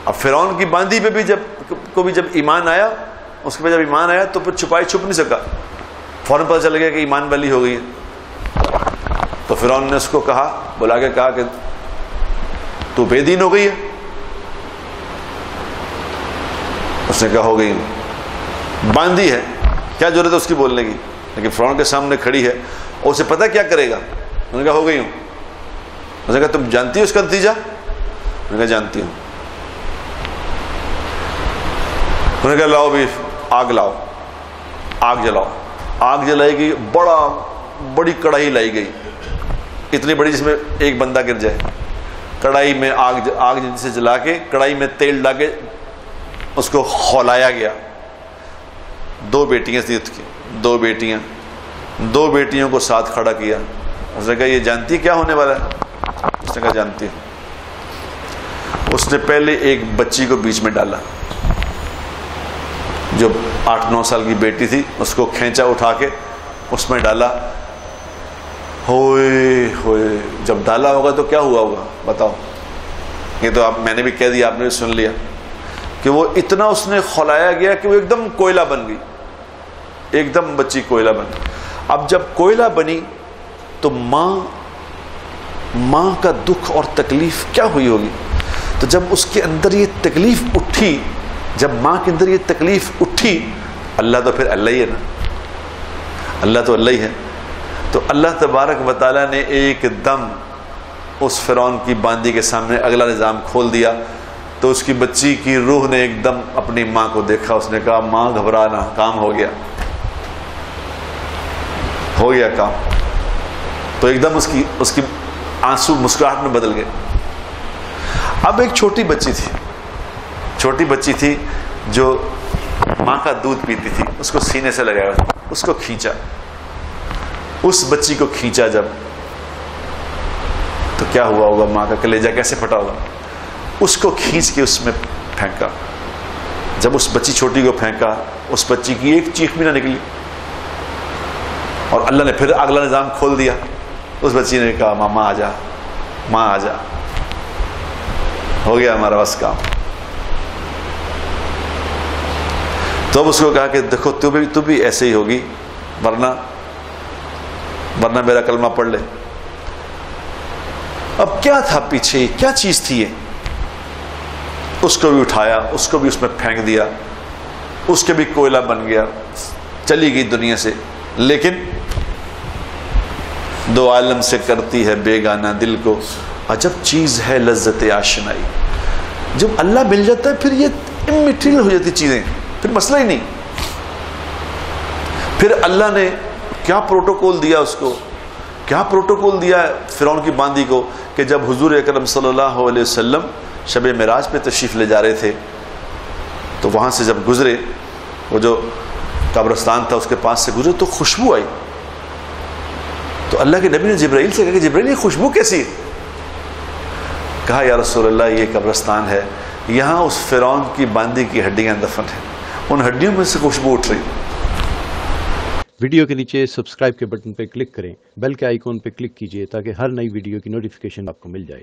اب فرعون کی باندی پہ بھی جب ایمان آیا، اس کے بعد جب ایمان آیا تو پھر چھپائی چھپ نہیں سکا، فوراً پتہ چل گیا کہ ایمان والی ہو گئی ہے۔ تو فرعون نے اس کو کہا، بلا کے کہا کہ تو بے دین ہو گئی ہے؟ اس نے کہا ہو گئی ہوں، باندھی ہے، کیا ضرورت ہے اس کی بولنے کی، لیکن فرعون کے سامنے کھڑی ہے اور اسے پتہ کیا کرے گا۔ انہوں نے کہا ہو گئی ہوں۔ اس نے کہا تم جانتی ہو اس کا نتیجہ؟ انہوں نے کہا جانتی ہوں۔ انہوں نے کہا لاؤ بھی آگ لاؤ، آگ جلاؤ۔ آگ جلائی گئی، بڑی کڑاہی لائی گئی، اتنی بڑی جس میں ایک بندہ گر جائے۔ کڑائی میں آگ سے جلا کے کڑائی میں تیل ڈال کے اس کو کھولایا گیا۔ دو بیٹیاں تھیں اس کی، دو بیٹیوں کو ساتھ کھڑا کیا۔ اس نے کہا یہ جانتی کیا ہونے والا ہے؟ اس نے کہا جانتی ہے۔ اس نے پہلے ایک بچی کو بیچ میں ڈالا، جو 8-9 سال کی بیٹی تھی، اس کو کھینچا اٹھا کے اس میں ڈالا۔ ہوئے ہوئے جب ڈالا ہوگا تو کیا ہوا ہوگا بتاؤ؟ یہ تو میں نے بھی کہہ دیا، آپ نے بھی سن لیا کہ وہ اتنا اس نے کھولایا گیا کہ وہ ایک دم کوئلہ بن گئی، ایک دم بچی کوئلہ بن گئی۔ اب جب کوئلہ بنی تو ماں کا دکھ اور تکلیف کیا ہوئی ہوگی؟ تو جب اس کے اندر یہ تکلیف اٹھی، جب ماں کے اندر یہ تکلیف اٹھی، اللہ تو پھر اللہ ہی ہے نا، اللہ تو اللہ ہی ہے۔ تو اللہ تبارک و تعالیٰ نے ایک دم اس فرعون کی باندی کے سامنے اگلا نظام کھول دیا۔ تو اس کی بچی کی روح نے ایک دم اپنی ماں کو دیکھا، اس نے کہا ماں گھبرانا، کام ہو گیا کام۔ تو ایک دم اس کی آنسو مسکراہٹ میں بدل گئے۔ اب ایک چھوٹی بچی تھی جو ماں کا دودھ پیتی تھی، اس کو سینے سے لگایا، اس کو کھینچا، اس بچی کو کھینچا جب، تو کیا ہوا ہوگا؟ ماں کا کلیجہ کیسے پھٹا ہوگا؟ اس کو کھینچ کے اس میں پھینکا۔ جب اس بچی چھوٹی کو پھینکا، اس بچی کی ایک چیخ بھی نہ نکلی، اور اللہ نے پھر اگلا نظام کھول دیا۔ اس بچی نے کہا ماما آ جا، ماں آ جا، ہو گیا ہمارا بس کام۔ تو اب اس کو کہا کہ دیکھو تو بھی ایسے ہی ہوگی، ورنہ میرا کلمہ پڑھ لے۔ اب کیا تھا پیچھے، کیا چیز تھی یہ؟ اس کو بھی اٹھایا، اس کو بھی اس میں پھینک دیا، اس کے بھی کوئلہ بن گیا، چلی گئی دنیا سے۔ لیکن دو عالم سے کرتی ہے بیگانہ دل کو، عجب چیز ہے لذت آشنائی۔ جب اللہ مل جاتا ہے پھر یہ امٹیریل ہو جاتی چیزیں، پھر مسئلہ ہی نہیں۔ پھر اللہ نے کیا پروٹوکول دیا، اس کو کیا پروٹوکول دیا فرعون کی باندی کو، کہ جب حضور اکرم صلی اللہ علیہ وسلم شب معراج پہ تشریف لے جا رہے تھے، تو وہاں سے جب گزرے، وہ جو قبرستان تھا اس کے پاس سے گزرے تو خوشبو آئی۔ تو اللہ کے نبی نے جبرائیل سے کہا کہ جبرائیل یہ خوشبو کیسی ہے؟ کہا یا رسول اللہ یہ قبرستان ہے، یہاں اس فرعون کی باندی کی ہڈیاں دفن ہیں، ان ہڈیوں میں سے خوشبو اٹھ رہی۔ ویڈیو کے نیچے سبسکرائب کے بٹن پہ کلک کریں، بیل کے آئیکن پہ کلک کیجئے تاکہ ہر نئی ویڈیو کی نوٹیفیکیشن آپ کو مل جائے۔